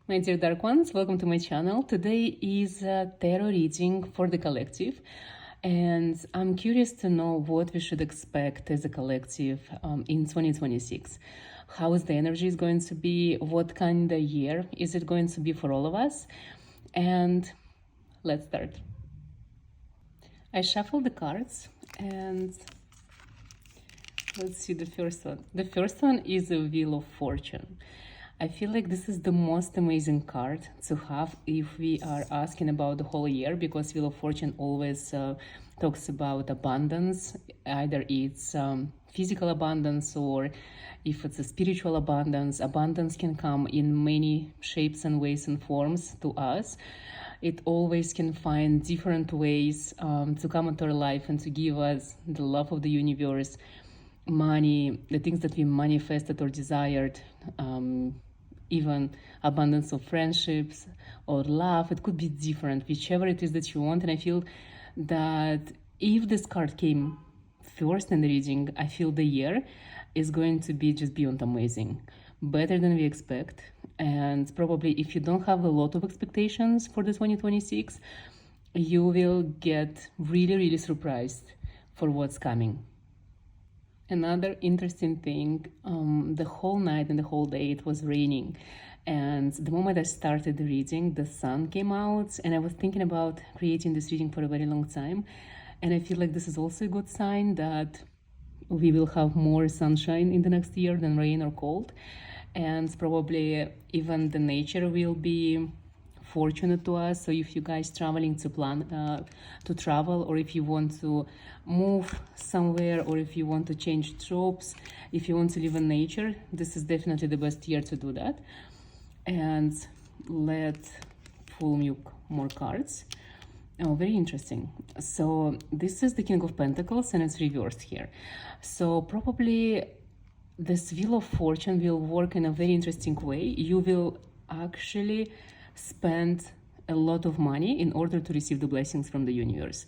My dear Dark Ones, welcome to my channel. Today is a tarot reading for the collective, and I'm curious to know what we should expect as a collective in 2026. How is the energy is going to be? What kind of year is it going to be for all of us? And let's start. I shuffled the cards and let's see the first one. The first one is a Wheel of Fortune. I feel like this is the most amazing card to have if we are asking about the whole year, because Wheel of Fortune always talks about abundance. Either it's physical abundance, or if it's a spiritual abundance. Abundance can come in many shapes and ways and forms to us. It always can find different ways to come into our life and to give us the love of the universe, money, the things that we manifested or desired, even abundance of friendships or love. It could be different, whichever it is that you want. And I feel that if this card came first in the reading, I feel the year is going to be just beyond amazing, better than we expect. And probably if you don't have a lot of expectations for the 2026, you will get really surprised for what's coming. Another interesting thing, the whole night and the whole day it was raining, and the moment I started the reading, the sun came out, and I was thinking about creating this reading for a very long time. And I feel like this is also a good sign that we will have more sunshine in the next year than rain or cold, and probably even the nature will be fortunate to us. So if you guys traveling to plan to travel, or if you want to move somewhere, or if you want to change jobs, if you want to live in nature, this is definitely the best year to do that. And let's pull more cards. Oh, very interesting. So this is the King of Pentacles and it's reversed here. So probably this Wheel of Fortune will work in a very interesting way. You will actually spend a lot of money in order to receive the blessings from the universe.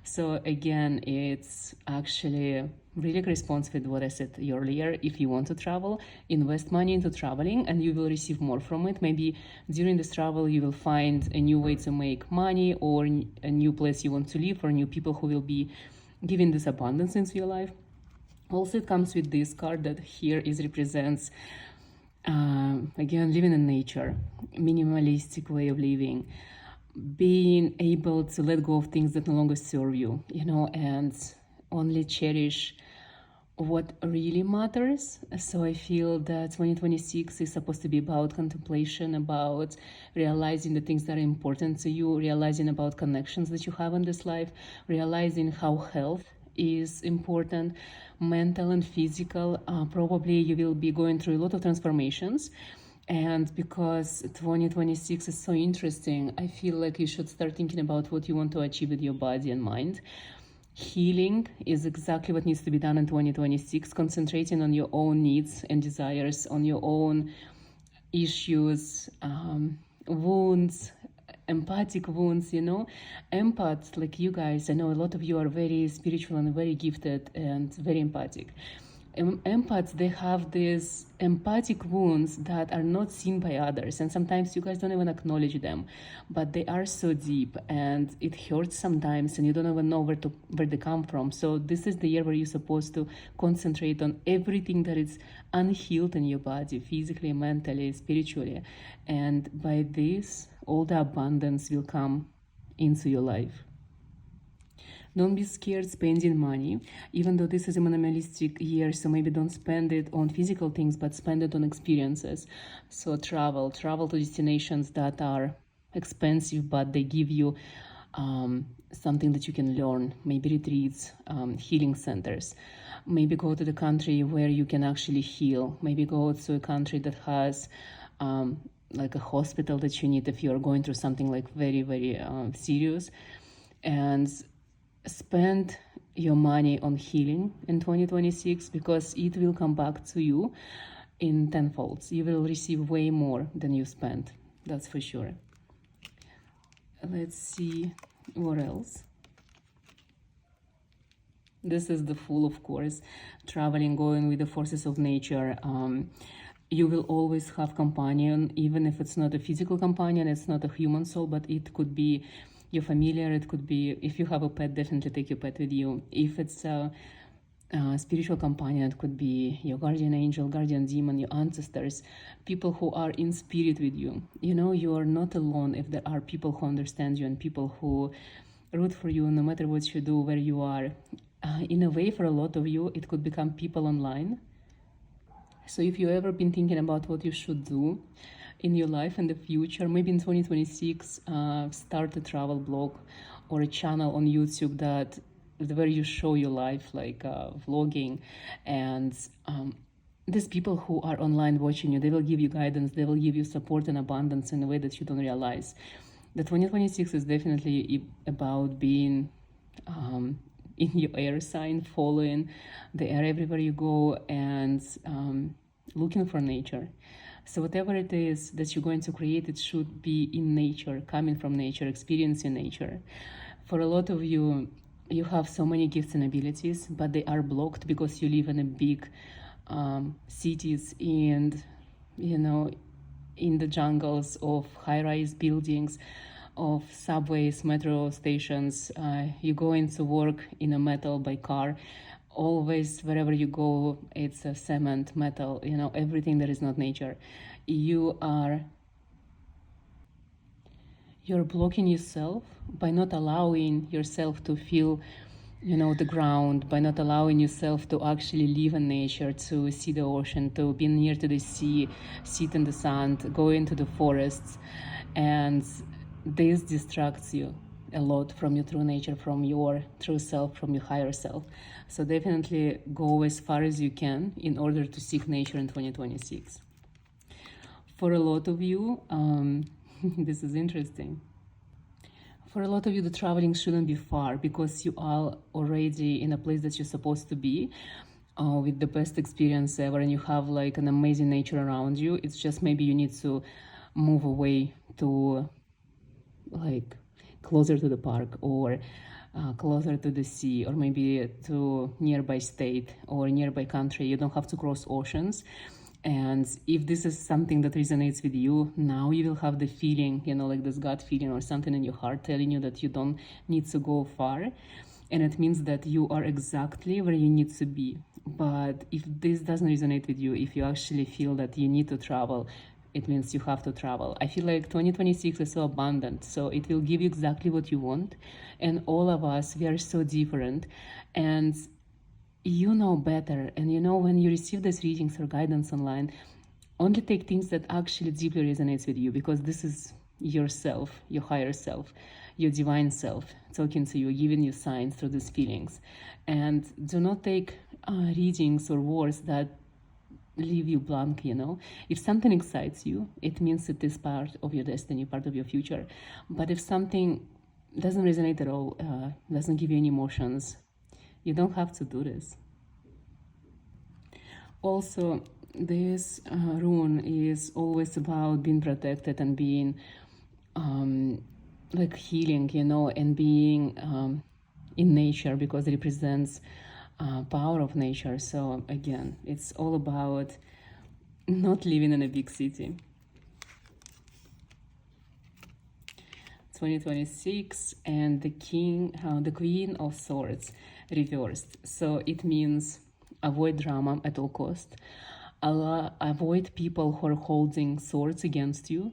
So again, it's actually really corresponds with what I said earlier. If you want to travel, invest money into traveling and you will receive more from it. Maybe during this travel you will find a new way to make money, or a new place you want to live, or new people who will be giving this abundance into your life. Also, it comes with this card that here is represents again, living in nature, minimalistic way of living, being able to let go of things that no longer serve you, and only cherish what really matters. So I feel that 2026 is supposed to be about contemplation, about realizing the things that are important to you, realizing about connections that you have in this life, realizing how health is important, mental and physical. Probably you will be going through a lot of transformations, and because 2026 is so interesting, I feel like you should start thinking about what you want to achieve with your body and mind. Healing is exactly what needs to be done in 2026, concentrating on your own needs and desires, on your own issues, wounds, empathic wounds. Empaths like you guys, I know a lot of you are very spiritual and very gifted and very empathic. Empaths, they have these empathic wounds that are not seen by others, and sometimes you guys don't even acknowledge them, but they are so deep and it hurts sometimes, and you don't even know where they come from. So this is the year where you're supposed to concentrate on everything that is unhealed in your body, physically, mentally, spiritually, and by this all the abundance will come into your life. Don't be scared spending money, even though this is a minimalistic year, so maybe don't spend it on physical things, but spend it on experiences. So travel to destinations that are expensive, but they give you something that you can learn, maybe retreats, healing centers. Maybe go to the country where you can actually heal. Maybe go to a country that has like a hospital that you need if you're going through something like very serious. And spend your money on healing in 2026, because it will come back to you in tenfold. You will receive way more than you spent, that's for sure. Let's see what else. This is the Fool, of course, traveling, going with the forces of nature. You will always have companion, even if it's not a physical companion, it's not a human soul, but it could be your familiar, it could be, if you have a pet, definitely take your pet with you. If it's a spiritual companion, it could be your guardian angel, guardian demon, your ancestors, people who are in spirit with you. You know, you are not alone if there are people who understand you and people who root for you no matter what you do, where you are. In a way, for a lot of you, it could become people online. So if you've ever been thinking about what you should do in your life in the future, maybe in 2026, start a travel blog or a channel on YouTube that where you show your life, like vlogging, and these people who are online watching you, they will give you guidance, they will give you support and abundance in a way that you don't realize. The 2026 is definitely about being in your air sign, following the air everywhere you go, and looking for nature. So whatever it is that you're going to create, it should be in nature, coming from nature, experiencing nature. For a lot of you, you have so many gifts and abilities, but they are blocked because you live in a big cities and, you know, in the jungles of high-rise buildings, of subways, metro stations. You go into work in a metal by car. Always, wherever you go, it's a cement, metal, you know, everything that is not nature. You're blocking yourself by not allowing yourself to feel, you know, the ground, by not allowing yourself to actually live in nature, to see the ocean, to be near to the sea, sit in the sand, go into the forests. And this distracts you a lot from your true nature, from your true self, from your higher self. So definitely go as far as you can in order to seek nature in 2026. For a lot of you, this is interesting. For a lot of you, the traveling shouldn't be far because you are already in a place that you're supposed to be, with the best experience ever, and you have like an amazing nature around you. It's just maybe you need to move away to like closer to the park, or closer to the sea, or maybe to nearby state or nearby country. You don't have to cross oceans. And if this is something that resonates with you, now you will have the feeling, you know, like this gut feeling or something in your heart telling you that you don't need to go far. And it means that you are exactly where you need to be. But if this doesn't resonate with you, if you actually feel that you need to travel, it means you have to travel. I feel like 2026 is so abundant, so it will give you exactly what you want. And all of us, we are so different. And you know better. And you know, when you receive these readings or guidance online, only take things that actually deeply resonates with you, because this is yourself, your higher self, your divine self talking to you, giving you signs through these feelings. And do not take readings or words that leave you blank, you know. If something excites you, it means it is part of your destiny, part of your future. But if something doesn't resonate at all, doesn't give you any emotions, you don't have to do this. Also, this rune is always about being protected and being like healing, you know, and being in nature, because it represents power of nature. So again, it's all about not living in a big city. 2026, and the Queen of Swords reversed. So it means avoid drama at all cost. Avoid people who are holding swords against you.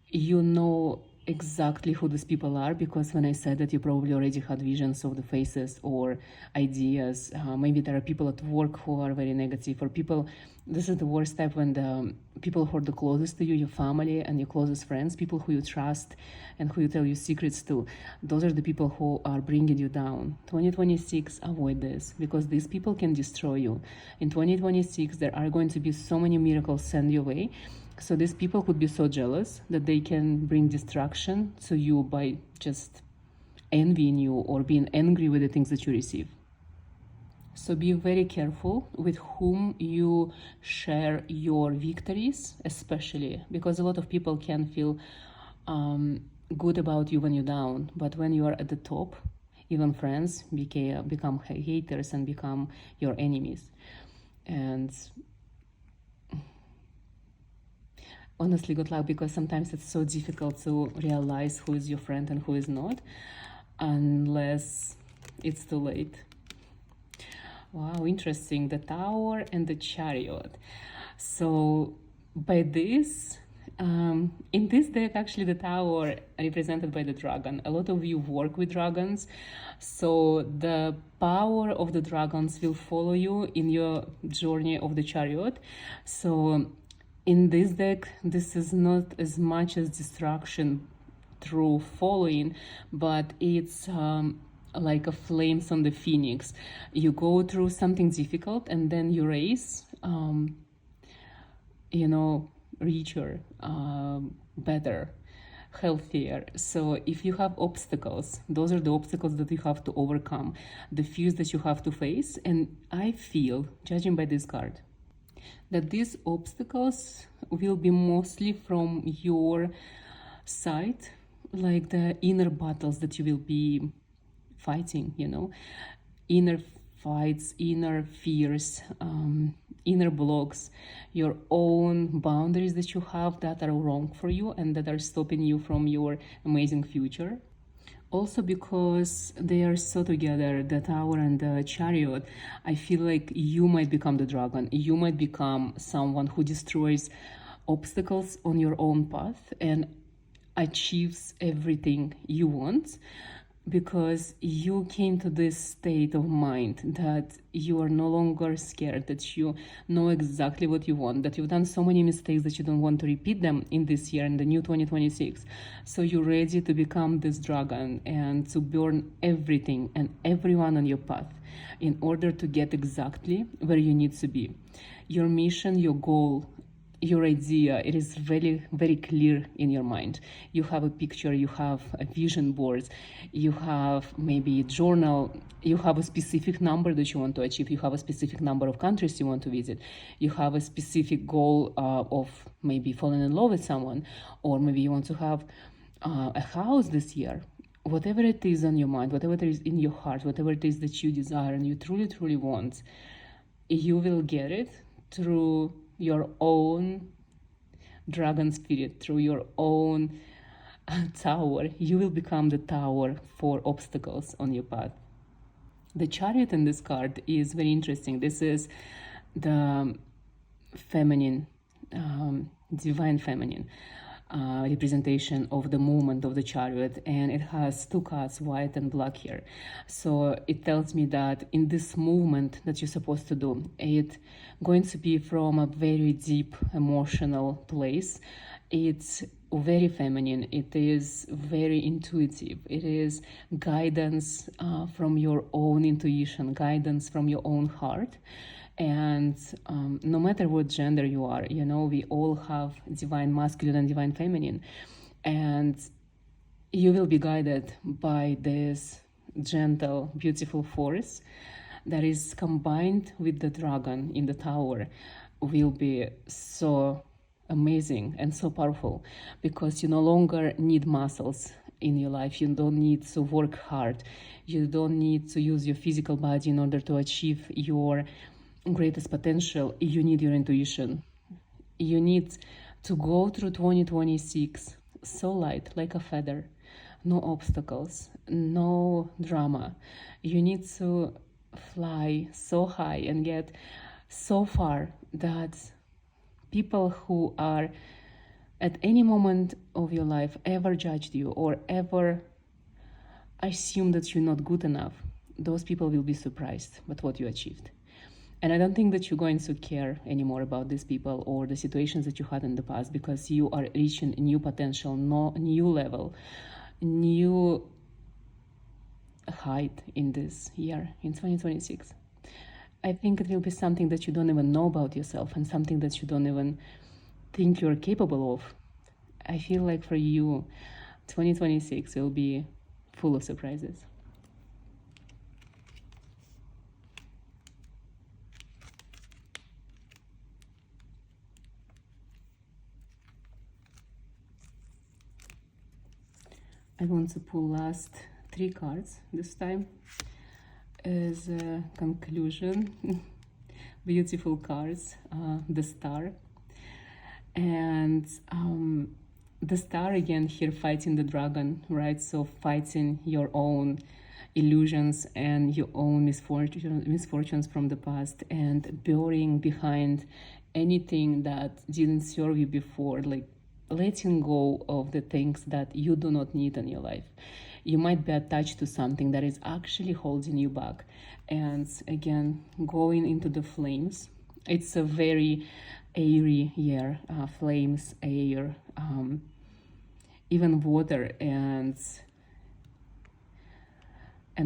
You know exactly who these people are, because when I said that, you probably already had visions of the faces or ideas. Maybe there are people at work who are very negative, or people, this is the worst type, when the people who are the closest to you, your family and your closest friends, people who you trust and who you tell your secrets to, those are the people who are bringing you down. 2026, avoid this, because these people can destroy you. In 2026, there are going to be so many miracles sent your way. So these people could be so jealous that they can bring destruction to you by just envying you or being angry with the things that you receive. So be very careful with whom you share your victories, especially because a lot of people can feel good about you when you're down, but when you are at the top, even friends become haters and become your enemies. And Honestly, good luck, because sometimes it's so difficult to realize who is your friend and who is not, unless it's too late. Wow, interesting. The Tower and the Chariot. So by this, in this deck, actually, the Tower represented by the dragon. A lot of you work with dragons, so the power of the dragons will follow you in your journey of the Chariot. So in this deck, this is not as much as distraction through following, but it's like a flames on the phoenix. You go through something difficult and then you raise, richer, better, healthier. So if you have obstacles, those are the obstacles that you have to overcome, the fears that you have to face. And I feel, judging by this card, that these obstacles will be mostly from your side, like the inner battles that you will be fighting, inner fights, inner fears, inner blocks, your own boundaries that you have that are wrong for you and that are stopping you from your amazing future. Also, because they are so together, the Tower and the Chariot, I feel like you might become the dragon. You might become someone who destroys obstacles on your own path and achieves everything you want, because you came to this state of mind that you are no longer scared, that you know exactly what you want, that you've done so many mistakes that you don't want to repeat them in this year, in the new 2026. So you're ready to become this dragon and to burn everything and everyone on your path in order to get exactly where you need to be. Your mission, your goal, your idea, it is very, very clear in your mind. You have a picture, you have a vision board, you have maybe a journal, you have a specific number that you want to achieve, you have a specific number of countries you want to visit, you have a specific goal of maybe falling in love with someone, or maybe you want to have a house this year. Whatever it is on your mind, whatever it is in your heart, whatever it is that you desire and you truly, truly want, you will get it through your own dragon spirit, through your own tower. You will become the tower for obstacles on your path. The Chariot in this card is very interesting. This is the feminine, divine feminine representation of the movement of the Chariot, and it has two cards, white and black here. So it tells me that in this movement that you're supposed to do, it's going to be from a very deep emotional place. It's very feminine, it is very intuitive, it is guidance from your own intuition, guidance from your own heart. And no matter what gender you are, we all have divine masculine and divine feminine, and you will be guided by this gentle, beautiful force that is combined with the dragon in the tower. Will be so amazing and so powerful, because you no longer need muscles in your life. You don't need to work hard, you don't need to use your physical body in order to achieve your greatest potential. You need your intuition. You need to go through 2026 so light, like a feather, no obstacles, no drama. You need to fly so high and get so far that people who are at any moment of your life ever judged you or ever assumed that you're not good enough, those people will be surprised by what you achieved. And I don't think that you're going to care anymore about these people or the situations that you had in the past, because you are reaching a new potential, new level, new height in this year, in 2026. I think it will be something that you don't even know about yourself and something that you don't even think you're capable of. I feel like for you, 2026 will be full of surprises. I want to pull last 3 cards this time as a conclusion. Beautiful cards, the Star. And the star again here fighting the dragon, right? So fighting your own illusions and your own misfortunes from the past, and burying behind anything that didn't serve you before, like letting go of the things that you do not need in your life. You might be attached to something that is actually holding you back. And again, going into the flames. It's a very airy year, flames, air, even water and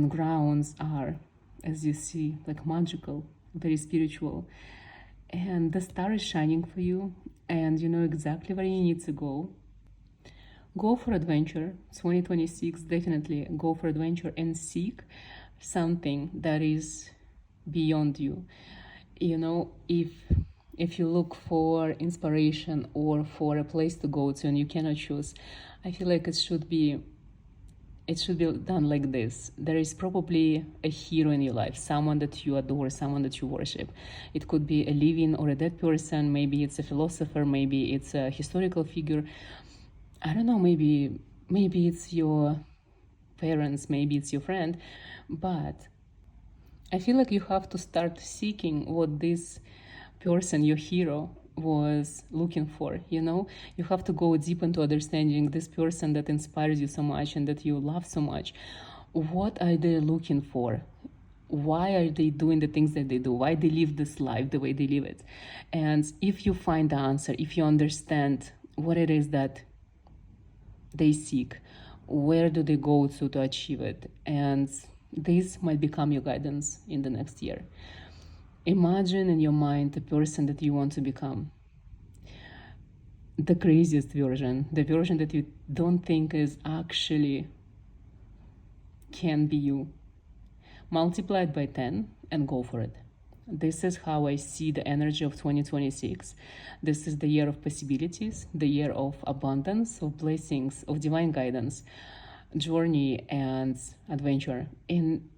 grounds are, as you see, like magical, very spiritual. And the star is shining for you, and you know exactly where you need to go. Go for adventure. 2026, definitely go for adventure and seek something that is beyond you. You know, if you look for inspiration or for a place to go to and you cannot choose, I feel like it should be done like this. There is probably a hero in your life, someone that you adore, someone that you worship. It could be a living or a dead person. Maybe it's a philosopher, maybe it's a historical figure. I don't know, maybe it's your parents, maybe it's your friend. But I feel like you have to start seeking what this person, your hero, was looking for. You know, you have to go deep into understanding this person that inspires you so much and that you love so much. What are they looking for? Why are they doing the things that they do? Why they live this life the way they live it? And if you find the answer, if you understand what it is that they seek, where do they go to achieve it, and this might become your guidance in the next year. Imagine in your mind the person that you want to become, the craziest version, the version that you don't think is actually can be you. Multiply it by 10 and go for it. This is how I see the energy of 2026. This is the year of possibilities, the year of abundance, of blessings, of divine guidance, journey and adventure in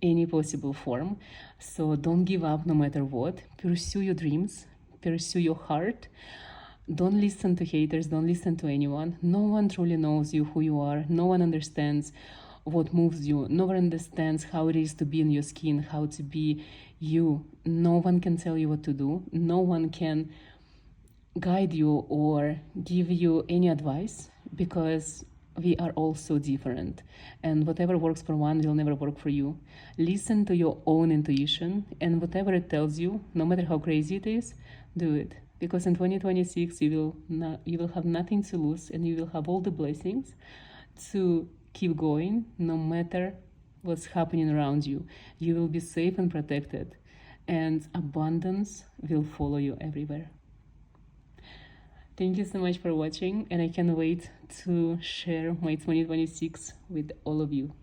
any possible form. So don't give up no matter what. Pursue your dreams, pursue your heart. Don't listen to haters, don't listen to anyone. No one truly knows you, who you are. No one understands what moves you. No one understands how it is to be in your skin, how to be you. No one can tell you what to do. No one can guide you or give you any advice, because we are all so different, and whatever works for one will never work for you. Listen to your own intuition, and whatever it tells you, no matter how crazy it is, do it, because in 2026 you will have nothing to lose, and you will have all the blessings to keep going no matter what's happening around you. You will be safe and protected, and abundance will follow you everywhere. Thank you so much for watching, and I can't wait to share my 2026 with all of you.